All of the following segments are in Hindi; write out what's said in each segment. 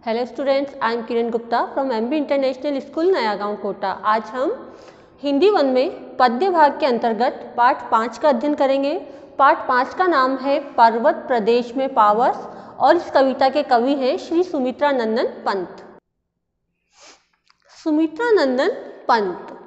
Hello students, I am Kiran Gupta from MB international school नया गांव कोटा। आज हम हिंदी 1 में पद्य भाग के अंतर्गत पाठ 5 का अध्ययन करेंगे। पाठ 5 का नाम है पर्वत प्रदेश में पावस और इस कविता के कवि हैं श्री सुमित्रा नंदन पंत। सुमित्रा नंदन पंत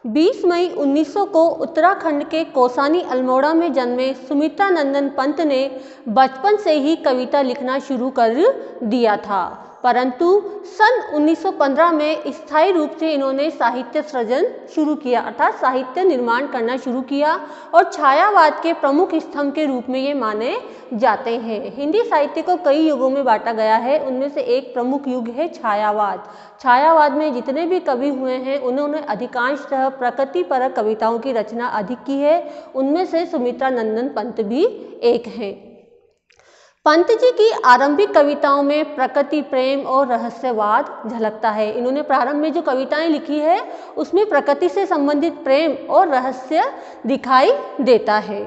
20 मई 1900 को उत्तराखंड के कौसानी अल्मोड़ा में जन्मे सुमित्रा नंदन पंत ने बचपन से ही कविता लिखना शुरू कर दिया था, परंतु सन 1915 में स्थायी रूप से इन्होंने साहित्य सृजन शुरू किया, अर्थात साहित्य निर्माण करना शुरू किया और छायावाद के प्रमुख स्तंभ के रूप में ये माने जाते हैं। हिंदी साहित्य को कई युगों में बांटा गया है, उनमें से एक प्रमुख युग है छायावाद। छायावाद में जितने भी कवि हुए हैं उन्होंने अधिकांशतः प्रकृति परक कविताओं की रचना अधिक की है, उनमें से सुमित्रा नंदन पंत भी एक हैं। पंत जी की आरंभिक कविताओं में प्रकृति प्रेम और रहस्यवाद झलकता है। इन्होंने प्रारंभ में जो कविताएं लिखी है उसमें प्रकृति से संबंधित प्रेम और रहस्य दिखाई देता है।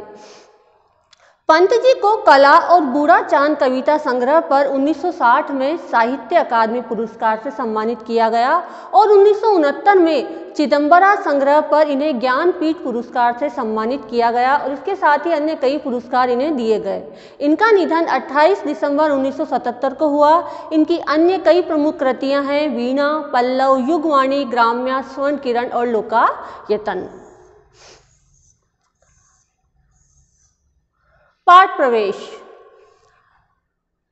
पंत जी को कला और बूढ़ा चांद कविता संग्रह पर 1960 में साहित्य अकादमी पुरस्कार से सम्मानित किया गया और 1969 में चिदंबरा संग्रह पर इन्हें ज्ञानपीठ पुरस्कार से सम्मानित किया गया और इसके साथ ही अन्य कई पुरस्कार इन्हें दिए गए। इनका निधन 28 दिसंबर 1977 को हुआ। इनकी अन्य कई प्रमुख कृतियां हैं वीणा, पल्लव, युगवाणी, ग्राम्या, स्वर्ण किरण और लोकायतन। पाठ प्रवेश।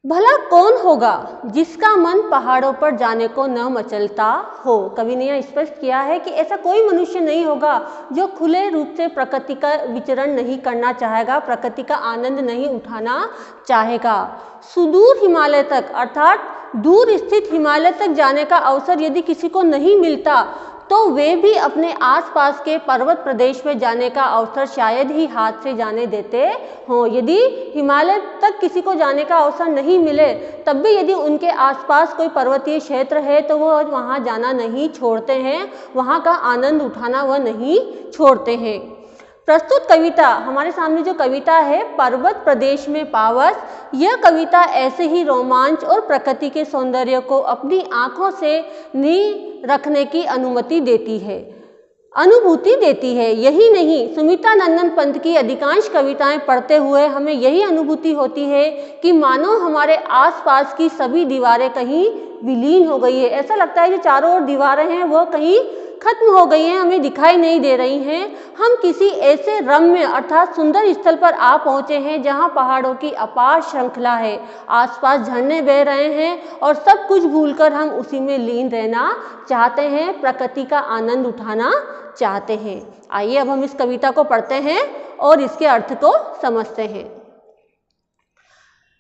भला कौन होगा जिसका मन पहाड़ों पर जाने को न मचलता हो। कवि ने यह स्पष्ट किया है कि ऐसा कोई मनुष्य नहीं होगा जो खुले रूप से प्रकृति का विचरण नहीं करना चाहेगा, प्रकृति का आनंद नहीं उठाना चाहेगा। सुदूर हिमालय तक अर्थात दूर स्थित हिमालय तक जाने का अवसर यदि किसी को नहीं मिलता तो वे भी अपने आसपास के पर्वत प्रदेश में जाने का अवसर शायद ही हाथ से जाने देते हों। यदि हिमालय तक किसी को जाने का अवसर नहीं मिले तब भी यदि उनके आसपास कोई पर्वतीय क्षेत्र है तो वह वहाँ जाना नहीं छोड़ते हैं, वहाँ का आनंद उठाना वह नहीं छोड़ते हैं। प्रस्तुत कविता, हमारे सामने जो कविता है पर्वत प्रदेश में पावस, यह कविता ऐसे ही रोमांच और प्रकृति के सौंदर्य को अपनी आंखों से रखने की अनुमति देती है, अनुभूति देती है। यही नहीं, सुमित्रा नंदन पंत की अधिकांश कविताएं पढ़ते हुए हमें यही अनुभूति होती है कि मानो हमारे आसपास की सभी दीवारें कहीं विलीन हो गई है। ऐसा लगता है जो चारों ओर दीवारें हैं वो कहीं खत्म हो गई हैं, हमें दिखाई नहीं दे रही हैं। हम किसी ऐसे रम्य अर्थात सुंदर स्थल पर आ पहुंचे हैं जहां पहाड़ों की अपार श्रृंखला है, आसपास झरने बह रहे हैं और सब कुछ भूलकर हम उसी में लीन रहना चाहते हैं, प्रकृति का आनंद उठाना चाहते हैं। आइए अब हम इस कविता को पढ़ते हैं और इसके अर्थ को समझते हैं।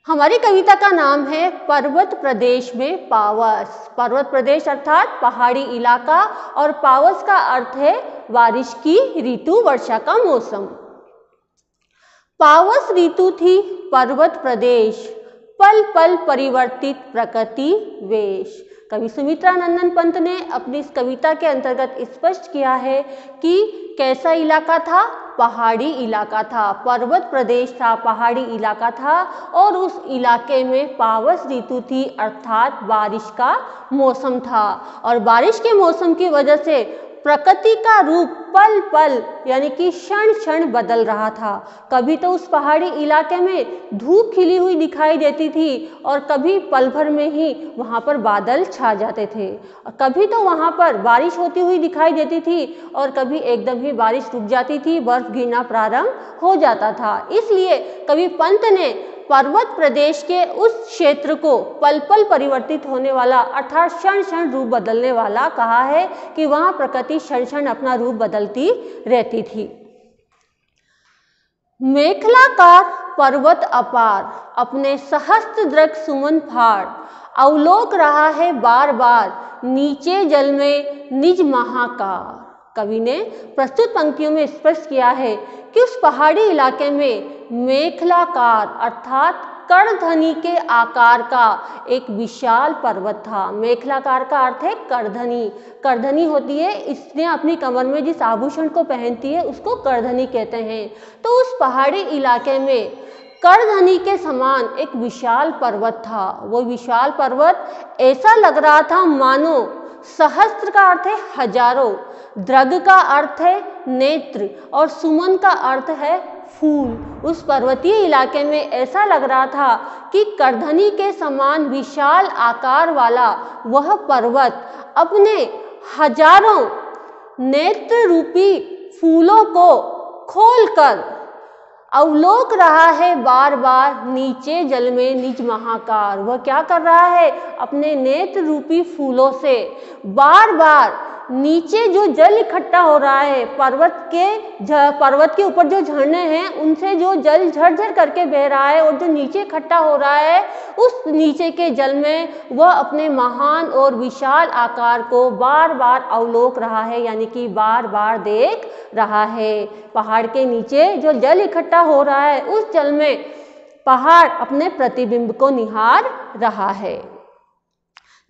हमारी कविता का नाम है पर्वत प्रदेश में पावस। पर्वत प्रदेश अर्थात पहाड़ी इलाका और पावस का अर्थ है बारिश की ऋतु, वर्षा का मौसम। पावस ऋतु थी पर्वत प्रदेश, पल पल परिवर्तित प्रकृति वेश। कवि सुमित्रा नंदन पंत ने अपनी इस कविता के अंतर्गत स्पष्ट किया है कि कैसा इलाका था, पहाड़ी इलाका था, पर्वत प्रदेश था, पहाड़ी इलाका था और उस इलाके में पावस ऋतु थी अर्थात बारिश का मौसम था और बारिश के मौसम की वजह से प्रकृति का रूप पल पल यानी कि क्षण क्षण बदल रहा था। कभी तो उस पहाड़ी इलाके में धूप खिली हुई दिखाई देती थी और कभी पल भर में ही वहाँ पर बादल छा जाते थे, और कभी तो वहाँ पर बारिश होती हुई दिखाई देती थी और कभी एकदम ही बारिश रुक जाती थी, बर्फ गिरना प्रारंभ हो जाता था। इसलिए कवि पंत ने पर्वत प्रदेश के उस क्षेत्र को पल पल परिवर्तित होने वाला अर्थात क्षण क्षण रूप बदलने वाला कहा है कि वहां प्रकृति क्षण क्षण अपना रूप बदलती रहती थी। मेखलाकार पर्वत अपार, अपने सहस्त्र दृक सुमन फाड़, अवलोक रहा है बार बार, नीचे जल में निज महाकार। कवि ने प्रस्तुत पंक्तियों में स्पष्ट किया है कि उस पहाड़ी इलाके में मेखलाकार अर्थात करधनी के आकार का एक विशाल पर्वत था। मेखलाकार का अर्थ है करधनी। करधनी होती है स्त्रियां अपनी कमर में जिस आभूषण को पहनती है उसको करधनी कहते हैं। तो उस पहाड़ी इलाके में करधनी के समान एक विशाल पर्वत था। वो विशाल पर्वत ऐसा लग रहा था मानो, सहस्त्र का अर्थ है हजारों, दृग का अर्थ है नेत्र और सुमन का अर्थ है फूल। उस पर्वतीय इलाके में ऐसा लग रहा था कि करधनी के समान विशाल आकार वाला वह पर्वत अपने हजारों नेत्र रूपी फूलों को खोलकर अवलोक रहा है बार बार नीचे जल में निज महाकार। वह क्या कर रहा है, अपने नेत्र रूपी फूलों से बार बार नीचे जो जल इकट्ठा हो रहा है, पर्वत के ऊपर जो झरने हैं उनसे जो जल झरझर करके बह रहा है और जो नीचे इकट्ठा हो रहा है, उस नीचे के जल में वह अपने महान और विशाल आकार को बार बार अवलोक रहा है, यानी कि बार बार देख रहा है। पहाड़ के नीचे जो जल इकट्ठा हो रहा है, उस जल में पहाड़ अपने प्रतिबिंब को निहार रहा है।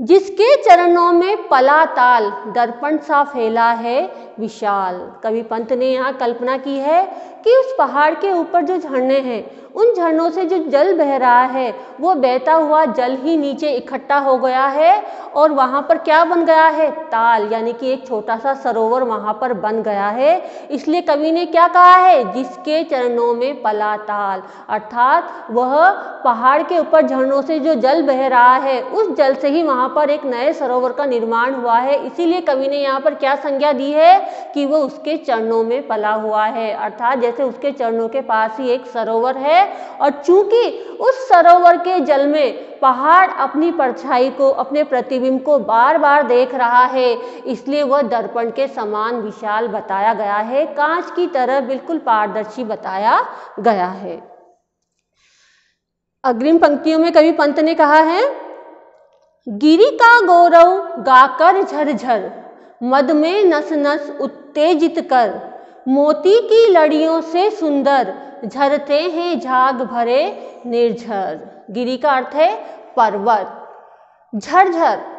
जिसके चरणों में पलाताल दर्पण सा फैला है विशाल। कवि पंत ने यहाँ कल्पना की है कि उस पहाड़ के ऊपर जो झरने हैं, उन झरनों से जो जल बह रहा है, वो बहता हुआ जल ही नीचे इकट्ठा हो गया है और वहाँ पर क्या बन गया है, ताल, यानी कि एक छोटा सा सरोवर वहाँ पर बन गया है। इसलिए कवि ने क्या कहा है, जिसके चरणों में पलाताल, अर्थात वह पहाड़ के ऊपर झरनों से जो जल बह रहा है, उस जल से ही वहाँ पर एक नए सरोवर का निर्माण हुआ है। इसीलिए कवि ने यहाँ पर क्या संज्ञा दी है कि वो उसके चरणों में पला हुआ है, अर्थात जैसे उसके चरणों के पास ही एक सरोवर है और चूंकि उस सरोवर के जल में पहाड़ अपनी परछाई को, अपने प्रतिबिंब को बार बार देख रहा है, इसलिए वह दर्पण के समान विशाल बताया गया है, कांच की तरह बिल्कुल पारदर्शी बताया गया है। अग्रिम पंक्तियों में कवि पंत ने कहा है, गिरि का गौरव गाकर झरझर, मद में नस नस उत्तेजित कर, मोती की लड़ियों से सुंदर, झरते हैं झाग भरे निर्झर। गिरि का अर्थ है पर्वत, झरझर,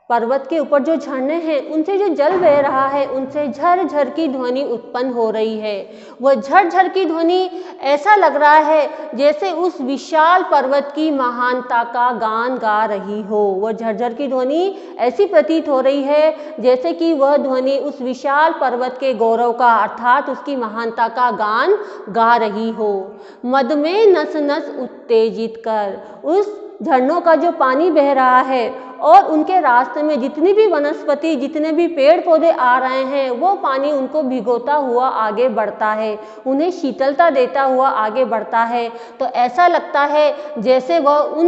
पर्वत के ऊपर जो झरने हैं उनसे जो जल बह रहा है, उनसे झरझर की ध्वनि उत्पन्न हो रही है। वह झरझर की ध्वनि ऐसा लग रहा है जैसे उस विशाल पर्वत की महानता का गान गा रही हो। वह झरझर की ध्वनि ऐसी प्रतीत हो रही है जैसे कि वह ध्वनि उस विशाल पर्वत के गौरव का, अर्थात उसकी महानता का गान गा रही हो। मद में नस नस उत्तेजित कर, उस झरनों का जो पानी बह रहा है और उनके रास्ते में जितनी भी वनस्पति, जितने भी पेड़ पौधे आ रहे हैं, वो पानी उनको भिगोता हुआ आगे बढ़ता है, उन्हें शीतलता देता हुआ आगे बढ़ता है। तो ऐसा लगता है जैसे वह उन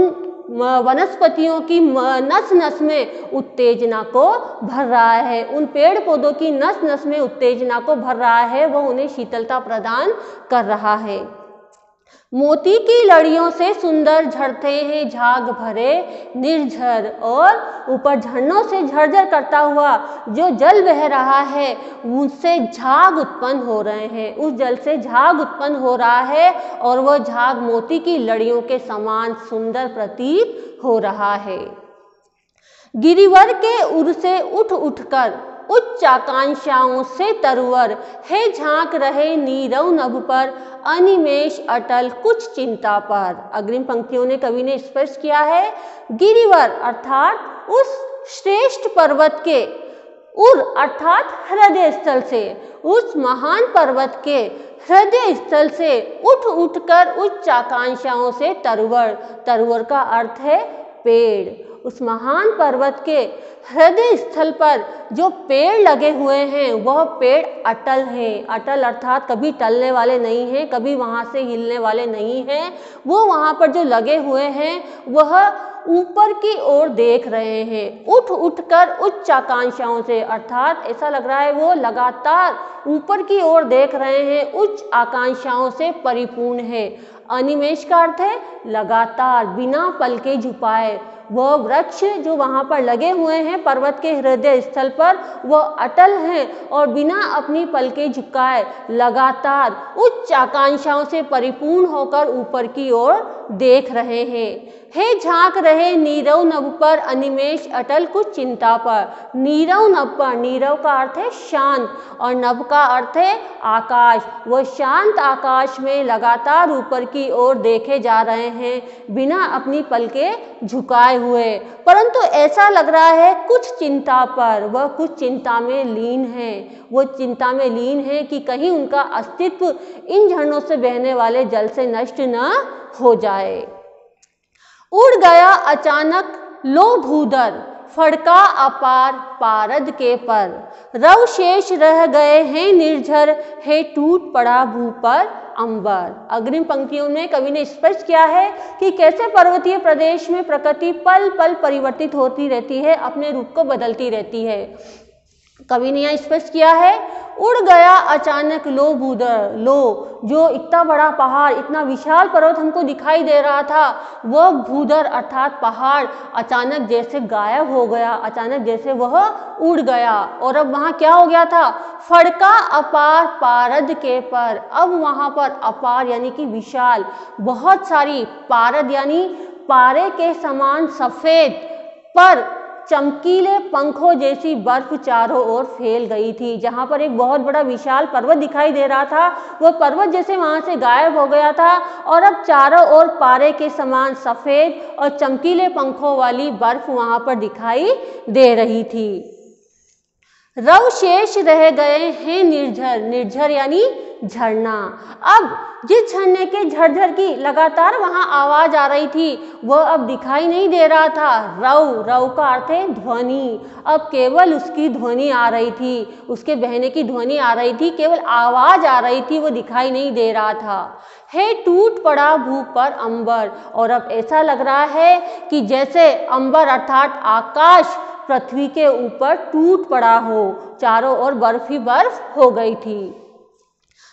वनस्पतियों की नस नस में उत्तेजना को भर रहा है, उन पेड़ पौधों की नस नस में उत्तेजना को भर रहा है, वह उन्हें शीतलता प्रदान कर रहा है। मोती की लड़ियों से सुंदर झरते हैं झाग भरे निर्झर, और ऊपर झरनों से झरझर करता हुआ जो जल बह रहा है उससे झाग उत्पन्न हो रहे हैं, उस जल से झाग उत्पन्न हो रहा है और वह झाग मोती की लड़ियों के समान सुंदर प्रतीत हो रहा है। गिरिवर के उर से उठ उठकर उच्च आकांक्षाओं से तरवर है, झांक रहे नीरव नभ पर अनिमेष अटल कुछ चिंता पर। अग्रिम पंक्तियों ने कवि ने स्पष्ट किया है, गिरिवर अर्थात उस श्रेष्ठ पर्वत के उर अर्थात हृदय स्थल से, उस महान पर्वत के हृदय स्थल से उठ उठकर उच्च आकांक्षाओं से तरवर, तरवर का अर्थ है पेड़, उस महान पर्वत के हृदय स्थल पर जो पेड़ लगे हुए हैं वह पेड़ अटल हैं। अटल अर्थात कभी टलने वाले नहीं हैं, कभी वहाँ से हिलने वाले नहीं हैं। वो वहाँ पर जो लगे हुए हैं वह ऊपर की ओर देख रहे हैं, उठ उठकर उच्च आकांक्षाओं से, अर्थात ऐसा लग रहा है वो लगातार ऊपर की ओर देख रहे हैं, उच्च आकांक्षाओं से परिपूर्ण है। अनिमेष का अर्थ है लगातार, बिना पलके झुकाए वह वृक्ष जो वहाँ पर लगे हुए हैं पर्वत के हृदय स्थल पर, वह अटल हैं और बिना अपनी पलकें झुकाए लगातार उच्च आकांक्षाओं से परिपूर्ण होकर ऊपर की ओर देख रहे हैं। हे झांक रहे नीरव नभ पर अनिमेष अटल कुछ चिंता पर। नीरव नभ पर, नीरव का अर्थ है शांत और नभ का अर्थ है आकाश। वह शांत आकाश में लगातार ऊपर की ओर देखे जा रहे हैं बिना अपनी पलकें झुकाए हुए, परंतु ऐसा लग रहा है कुछ चिंता पर। वह कुछ चिंता में लीन है। वो चिंता में लीन है कि कहीं उनका अस्तित्व इन झरनों से बहने वाले जल से नष्ट न हो जाए। उड़ गया अचानक लो भूधर, फड़का अपार पारद के पर। रव शेष रह गए हैं निर्झर, है टूट पड़ा भू पर अंबर। अग्रिम पंक्तियों में कवि ने स्पष्ट किया है कि कैसे पर्वतीय प्रदेश में प्रकृति पल पल परिवर्तित होती रहती है, अपने रूप को बदलती रहती है। कवि ने यह स्पष्ट किया है, उड़ गया अचानक लो भूधर। लो, जो इतना बड़ा पहाड़, इतना विशाल पर्वत हमको दिखाई दे रहा था, वह भूधर अर्थात पहाड़ अचानक जैसे गायब हो गया, अचानक जैसे वह उड़ गया। और अब वहाँ क्या हो गया था? फड़का अपार पारद के पर। अब वहाँ पर अपार यानी कि विशाल, बहुत सारी, पारद यानी पारे के समान सफेद पर चमकीले पंखों जैसी बर्फ चारों ओर फैल गई थी। जहाँ पर एक बहुत बड़ा विशाल पर्वत दिखाई दे रहा था, वह पर्वत जैसे वहाँ से गायब हो गया था और अब चारों ओर पारे के समान सफेद और चमकीले पंखों वाली बर्फ वहाँ पर दिखाई दे रही थी। रव शेष रह गए हैं निर्झर, निर्झर यानी झरना। अब जिस झरने के झरझर की लगातार वहां आवाज आ रही थी, वह अब दिखाई नहीं दे रहा था। रव, रव का अर्थ है ध्वनि। अब केवल उसकी ध्वनि आ रही थी, उसके बहने की ध्वनि आ रही थी, केवल आवाज आ रही थी, वो दिखाई नहीं दे रहा था। है टूट पड़ा भू पर अंबर। और अब ऐसा लग रहा है कि जैसे अंबर अर्थात आकाश पृथ्वी के ऊपर टूट पड़ा हो, चारों ओर बर्फ ही बर्फ हो गई थी।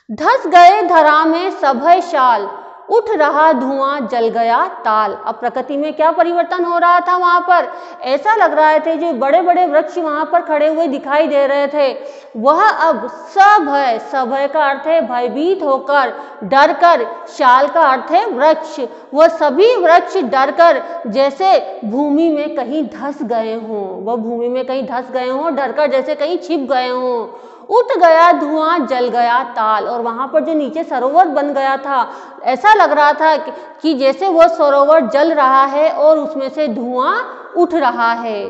धस गए धरा में सभय शाल, उठ रहा धुआं जल गया ताल। अब प्रकृति में क्या परिवर्तन हो रहा था वहां पर? ऐसा लग रहा थे जो बड़े बड़े वृक्ष वहां पर खड़े हुए दिखाई दे रहे थे, वह अब सभय, सभय का अर्थ है भयभीत होकर, डरकर, शाल का अर्थ है वृक्ष, वह सभी वृक्ष डरकर जैसे भूमि में कहीं धस गए हों, वह भूमि में कहीं धस गए हों, डरकर जैसे कहीं छिप गए हों। उठ गया धुआं जल गया ताल। और वहां पर जो नीचे सरोवर बन गया था, ऐसा लग रहा था कि जैसे वह सरोवर जल रहा है और उसमें से धुआं उठ रहा है।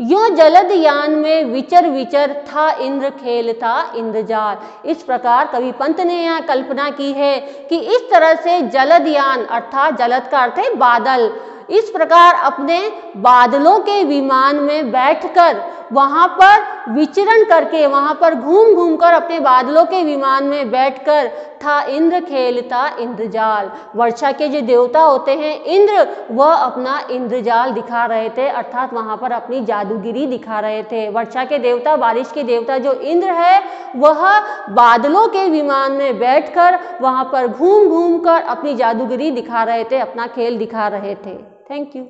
यो जलद यान में विचर विचर था इंद्र खेलता इंद्रजाल। इस प्रकार कवि पंत ने यहाँ कल्पना की है कि इस तरह से जलद यान अर्थात जलद का अर्थ है बादल, इस प्रकार अपने बादलों के विमान में बैठकर वहां पर विचरण करके, वहां पर घूम घूम कर अपने बादलों के विमान में बैठकर था इंद्र खेलता इंद्रजाल। वर्षा के जो देवता होते हैं इंद्र, वह अपना इंद्रजाल दिखा रहे थे, अर्थात वहां पर अपनी जादूगिरी दिखा रहे थे। वर्षा के देवता, बारिश के देवता जो इंद्र है, वह बादलों के विमान में बैठकर वहां पर घूम घूम कर अपनी जादूगिरी दिखा रहे थे, अपना खेल दिखा रहे थे। Thank you.